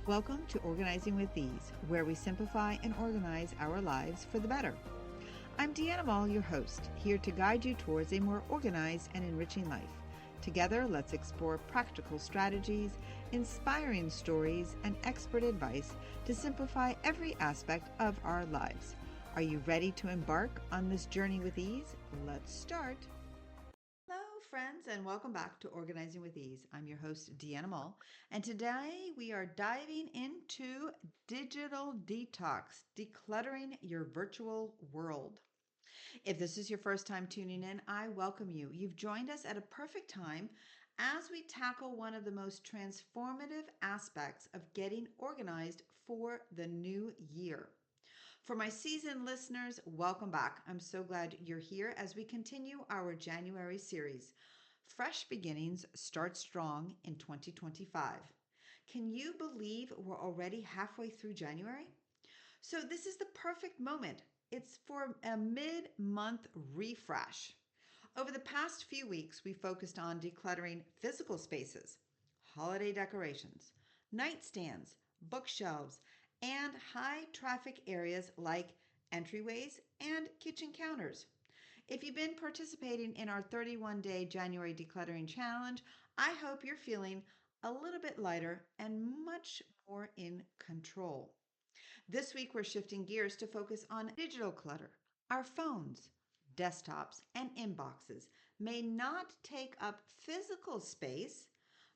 Welcome to Organizing with Ease, where we simplify and organize our lives for the better. I'm Deanna Mall, your host, here to guide you towards a more organized and enriching life. Together, let's explore practical strategies, inspiring stories, and expert advice to simplify every aspect of our lives. Are you ready to embark on this journey with ease? Let's start. Hello, friends, and welcome back to Organizing with Ease. I'm your host, Deanna Mall, and today we are diving into Digital Detox, decluttering your virtual world. If this is your first time tuning in, I welcome you. You've joined us at a perfect time as we tackle one of the most transformative aspects of getting organized for the new year. For my seasoned listeners, welcome back. I'm so glad you're here as we continue our January series. Fresh beginnings start strong in 2025. Can you believe we're already halfway through January? So this is the perfect moment. It's for a mid-month refresh. Over the past few weeks, we focused on decluttering physical spaces, holiday decorations, nightstands, bookshelves, and high traffic areas like entryways and kitchen counters. If you've been participating in our 31-day January decluttering challenge, I hope you're feeling a little bit lighter and much more in control. This week, we're shifting gears to focus on digital clutter. Our phones, desktops, and inboxes may not take up physical space,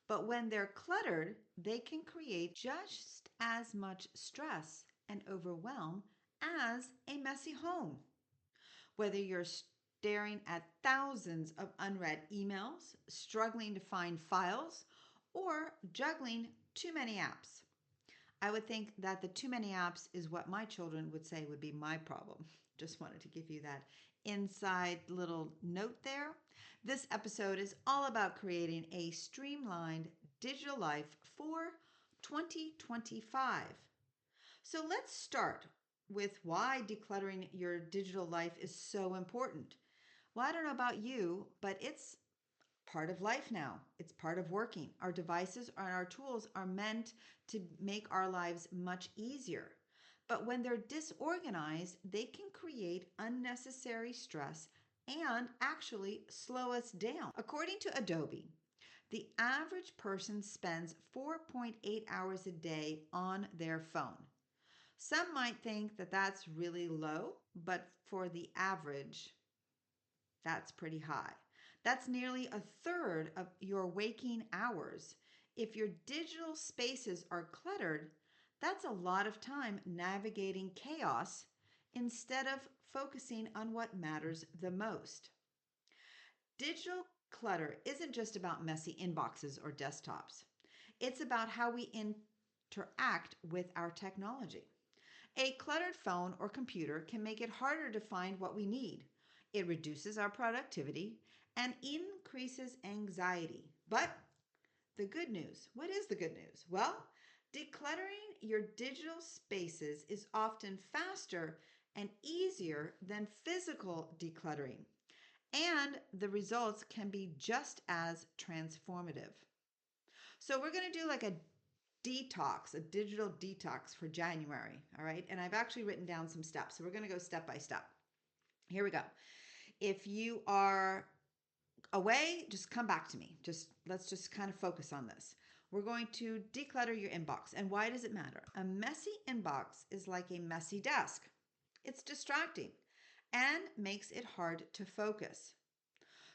but when they're cluttered, they can create just as much stress and overwhelm as a messy home. Whether you're staring at thousands of unread emails, struggling to find files, or juggling too many apps. I would think that the too many apps is what my children would say would be my problem. Just wanted to give you that inside little note there. This episode is all about creating a streamlined digital life for 2025. So let's start with why decluttering your digital life is so important. Well, I don't know about you, but it's part of life now. It's part of working. Our devices and our tools are meant to make our lives much easier. But when they're disorganized, they can create unnecessary stress and actually slow us down. According to Adobe, the average person spends 4.8 hours a day on their phone. Some might think that that's really low, but for the average, that's pretty high. That's nearly a third of your waking hours. If your digital spaces are cluttered, that's a lot of time navigating chaos instead of focusing on what matters the most. Digital clutter isn't just about messy inboxes or desktops. It's about how we interact with our technology. A cluttered phone or computer can make it harder to find what we need. It reduces our productivity and increases anxiety. But the good news, what is the good news? Well, decluttering your digital spaces is often faster and easier than physical decluttering, and the results can be just as transformative. So we're going to do like a detox, a digital detox for January, all right? And I've actually written down some steps. So we're going to go step by step. Here we go. If you are away, just come back to me. Let's just kind of focus on this. We're going to declutter your inbox. And why does it matter? A messy inbox is like a messy desk. It's distracting and makes it hard to focus.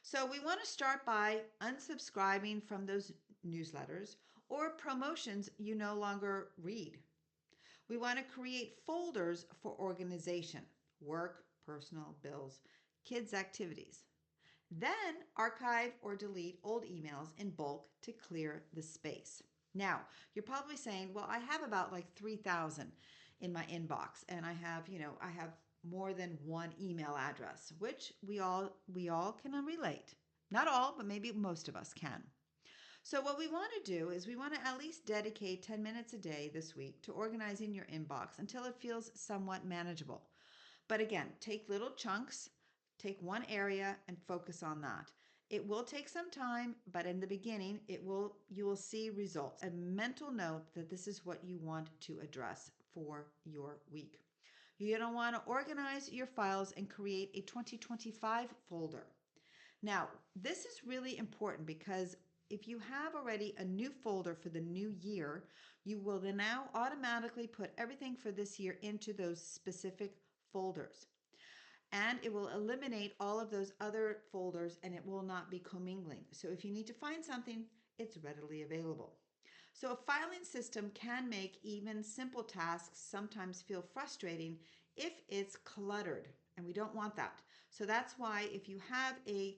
So we want to start by unsubscribing from those newsletters or promotions you no longer read. We want to create folders for organization: work, personal, bills, kids' activities. Then archive or delete old emails in bulk to clear the space. Now, you're probably saying, well, I have about like 3,000 in my inbox, and I have more than one email address, which we all can relate. Not all, but maybe most of us can. So what we want to do is we want to at least dedicate 10 minutes a day this week to organizing your inbox until it feels somewhat manageable. But again, take little chunks, take one area and focus on that. It will take some time, but in the beginning, you will see results. A mental note that this is what you want to address for your week. You're going to want to organize your files and create a 2025 folder. Now, this is really important because if you have already a new folder for the new year, you will then now automatically put everything for this year into those specific folders. And it will eliminate all of those other folders and it will not be commingling. So if you need to find something, it's readily available. So a filing system can make even simple tasks sometimes feel frustrating if it's cluttered, and we don't want that. So that's why if you have a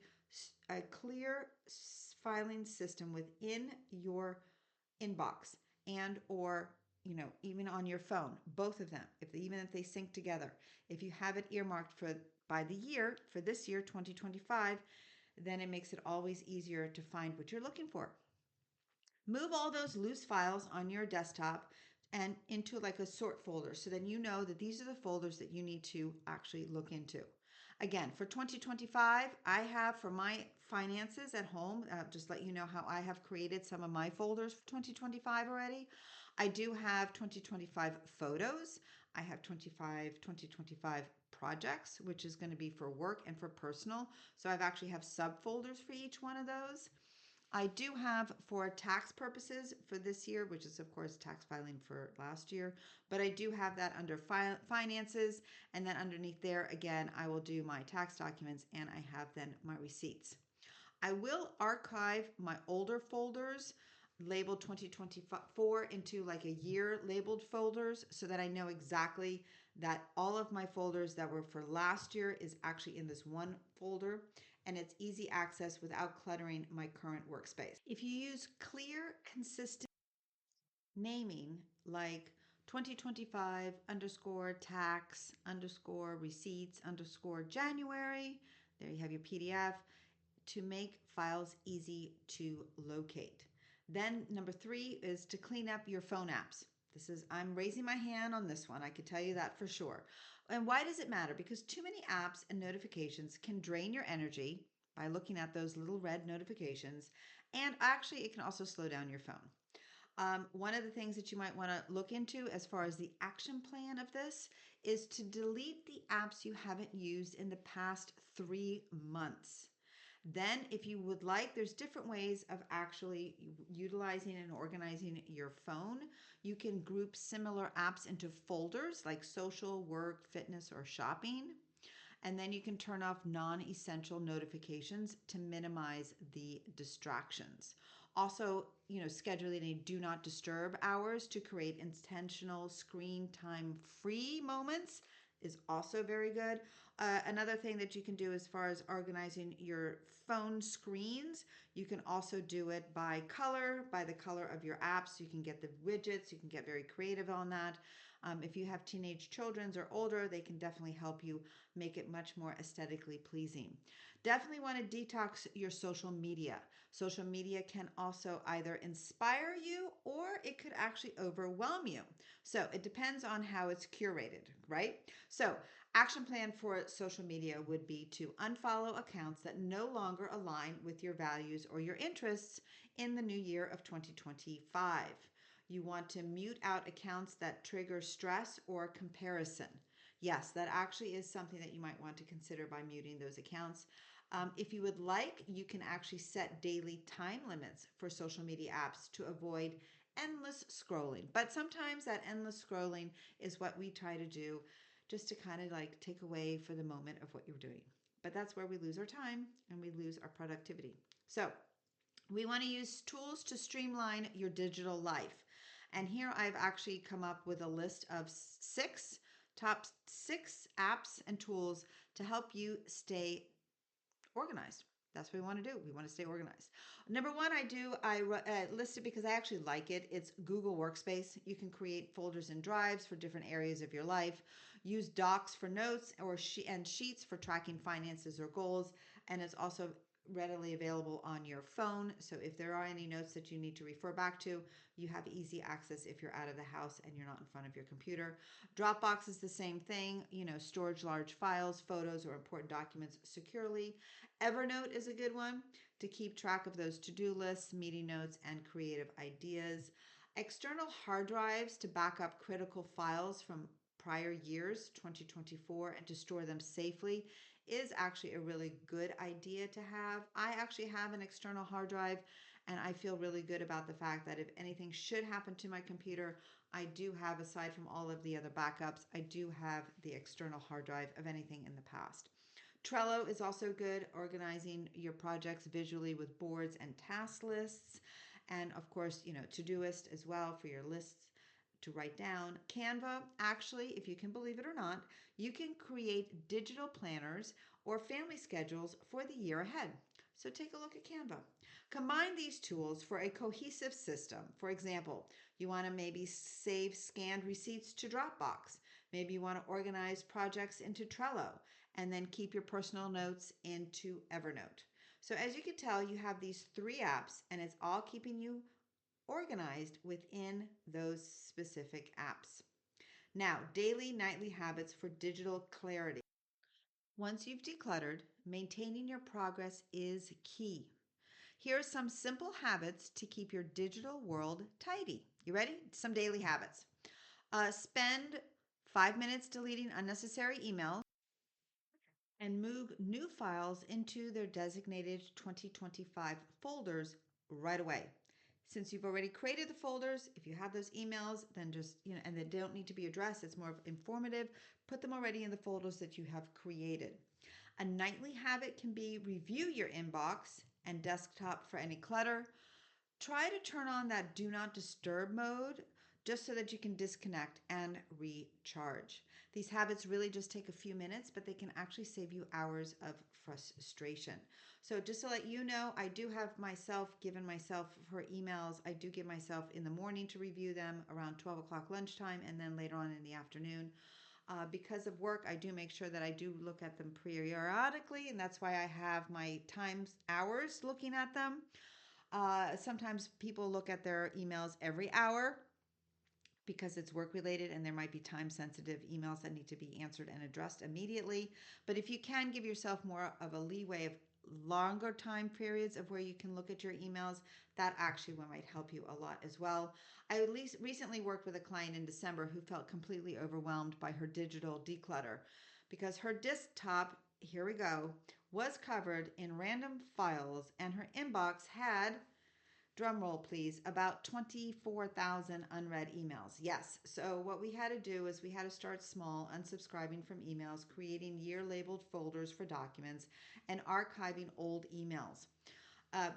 clear filing system within your inbox and or even on your phone, both of them, even if they sync together, if you have it earmarked by the year for this year 2025, then it makes it always easier to find what you're looking for. Move all those loose files on your desktop and into like a sort folder, so then you know that these are the folders that you need to actually look into. Again, for 2025, I have for my finances at home, just let you know how I have created some of my folders for 2025 already. I do have 2025 photos. I have 2025 projects, which is going to be for work and for personal. So I've actually have subfolders for each one of those. I do have for tax purposes for this year, which is of course tax filing for last year, but I do have that under finances, and then underneath there again I will do my tax documents and I have then my receipts. I will archive my older folders labeled 2024 into like a year labeled folders so that I know exactly that all of my folders that were for last year is actually in this one folder, and it's easy access without cluttering my current workspace. If you use clear, consistent naming like 2025 underscore tax underscore receipts underscore January, there you have your PDF to make files easy to locate. Then number 3 is to clean up your phone apps. I'm raising my hand on this one. I can tell you that for sure. And why does it matter? Because too many apps and notifications can drain your energy by looking at those little red notifications. And actually, it can also slow down your phone. One of the things that you might want to look into as far as the action plan of this is to delete the apps you haven't used in the past 3 months. Then, if you would like, there's different ways of actually utilizing and organizing your phone. You can group similar apps into folders like social, work, fitness, or shopping. And then you can turn off non-essential notifications to minimize the distractions. Also, scheduling a do not disturb hours to create intentional screen time free moments is also very good. Another thing that you can do as far as organizing your phone screens, you can also do it by the color of your apps. You can get the widgets, you can get very creative on that. If you have teenage children or older, they can definitely help you make it much more aesthetically pleasing. Definitely want to detox your social media. Social media can also either inspire you or it could actually overwhelm you. So it depends on how it's curated, right? So action plan for social media would be to unfollow accounts that no longer align with your values or your interests in the new year of 2025. You want to mute out accounts that trigger stress or comparison. Yes, that actually is something that you might want to consider by muting those accounts. If you would like, you can actually set daily time limits for social media apps to avoid endless scrolling. But sometimes that endless scrolling is what we try to do just to kind of like take away for the moment of what you're doing. But that's where we lose our time and we lose our productivity. So we want to use tools to streamline your digital life. And here I've actually come up with a list of top six apps and tools to help you stay organized. That's what we want to do. We want to stay organized. Number one, I list it because I actually like it. It's Google Workspace. You can create folders and drives for different areas of your life. Use Docs for notes and sheets for tracking finances or goals. And it's also readily available on your phone. So if there are any notes that you need to refer back to, you have easy access if you're out of the house and you're not in front of your computer. Dropbox is the same thing, storage large files, photos, or important documents securely. Evernote is a good one. to keep track of those to-do lists, meeting notes, and creative ideas. External hard drives to back up critical files from prior years, 2024, and to store them safely is actually a really good idea to have. I actually have an external hard drive, and I feel really good about the fact that if anything should happen to my computer, I do have, aside from all of the other backups, I do have the external hard drive of anything in the past. Trello is also good, organizing your projects visually with boards and task lists. And of course, Todoist as well for your lists to write down. Canva, actually, if you can believe it or not, you can create digital planners or family schedules for the year ahead. So take a look at Canva. Combine these tools for a cohesive system. For example, you want to maybe save scanned receipts to Dropbox. Maybe you want to organize projects into Trello and then keep your personal notes into Evernote. So as you can tell, you have these 3 apps and it's all keeping you organized within those specific apps. Now, daily, nightly habits for digital clarity. Once you've decluttered, maintaining your progress is key. Here are some simple habits to keep your digital world tidy. You ready? Some daily habits. Spend 5 minutes deleting unnecessary emails and move new files into their designated 2025 folders right away. Since you've already created the folders, if you have those emails, then just, and they don't need to be addressed, it's more informative, put them already in the folders that you have created. A nightly habit can be review your inbox and desktop for any clutter. Try to turn on that do not disturb mode just so that you can disconnect and recharge. These habits really just take a few minutes, but they can actually save you hours of frustration. So just to let you know, I do have given myself for emails, I do give myself in the morning to review them around 12 o'clock lunchtime and then later on in the afternoon. Because of work, I do make sure that I do look at them periodically, and that's why I have my hours looking at them. Sometimes people look at their emails every hour because it's work related and there might be time sensitive emails that need to be answered and addressed immediately. But if you can give yourself more of a leeway of longer time periods of where you can look at your emails, that actually might help you a lot as well. I at least recently worked with a client in December who felt completely overwhelmed by her digital declutter because her desktop, here we go, was covered in random files and her inbox had, drum roll please, about 24,000 unread emails. Yes, so what we had to do is we had to start small, unsubscribing from emails, creating year labeled folders for documents, and archiving old emails.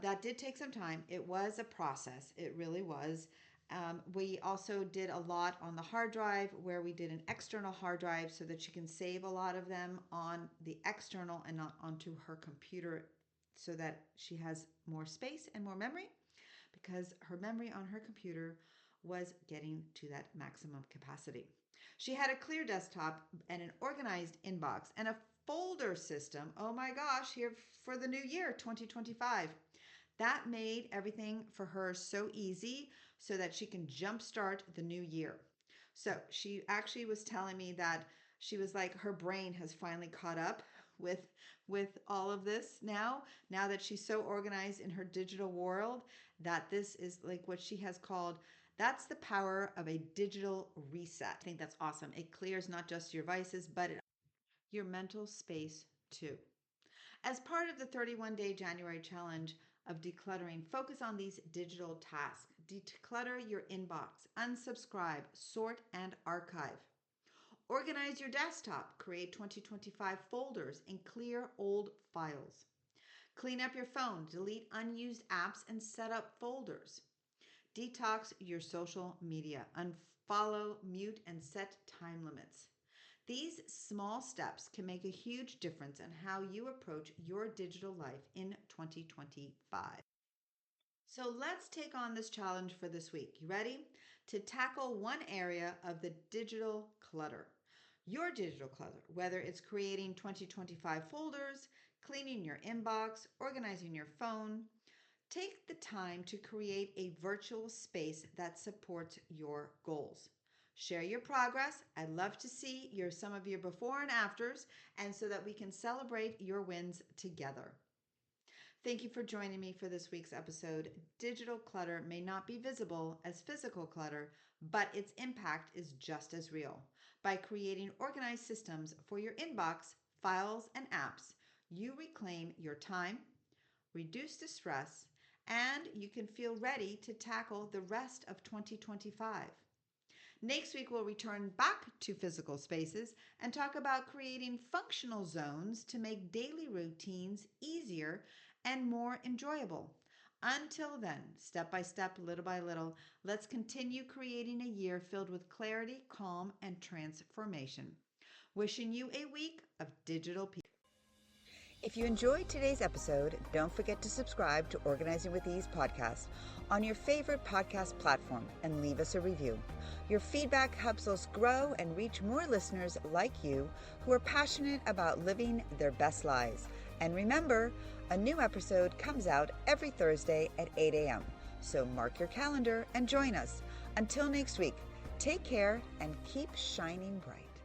That did take some time. It was a process. It really was. We also did a lot on the hard drive where we did an external hard drive so that she can save a lot of them on the external and not onto her computer so that she has more space and more memory because her memory on her computer was getting to that maximum capacity. She had a clear desktop and an organized inbox and a folder system. Oh my gosh, here for the new year, 2025. That made everything for her so easy so that she can jumpstart the new year. So she actually was telling me that she was like her brain has finally caught up with all of this now that she's so organized in her digital world that this is like what she has called, that's the power of a digital reset. I think that's awesome. It clears not just your vices but your mental space too. As part of the 31-day January challenge of decluttering, focus on these digital tasks. Declutter your inbox, unsubscribe, sort, and archive. Organize your desktop, create 2025 folders, and clear old files. Clean up your phone, delete unused apps, and set up folders. Detox your social media, unfollow, mute, and set time limits. These small steps can make a huge difference in how you approach your digital life in 2025. So let's take on this challenge for this week. You ready? To tackle one area of the digital clutter. Your digital clutter, whether it's creating 2025 folders, cleaning your inbox, organizing your phone, take the time to create a virtual space that supports your goals. Share your progress. I'd love to see some of your before and afters, and so that we can celebrate your wins together. Thank you for joining me for this week's episode. Digital clutter may not be visible as physical clutter, but its impact is just as real. By creating organized systems for your inbox, files, and apps, you reclaim your time, reduce the stress, and you can feel ready to tackle the rest of 2025. Next week, we'll return back to physical spaces and talk about creating functional zones to make daily routines easier and more enjoyable. Until then, step by step, little by little, let's continue creating a year filled with clarity, calm, and transformation. Wishing you a week of digital peace. If you enjoyed today's episode, don't forget to subscribe to Organizing with Ease podcast on your favorite podcast platform and leave us a review. Your feedback helps us grow and reach more listeners like you who are passionate about living their best lives. And remember, a new episode comes out every Thursday at 8 a.m. So mark your calendar and join us. Until next week, take care and keep shining bright.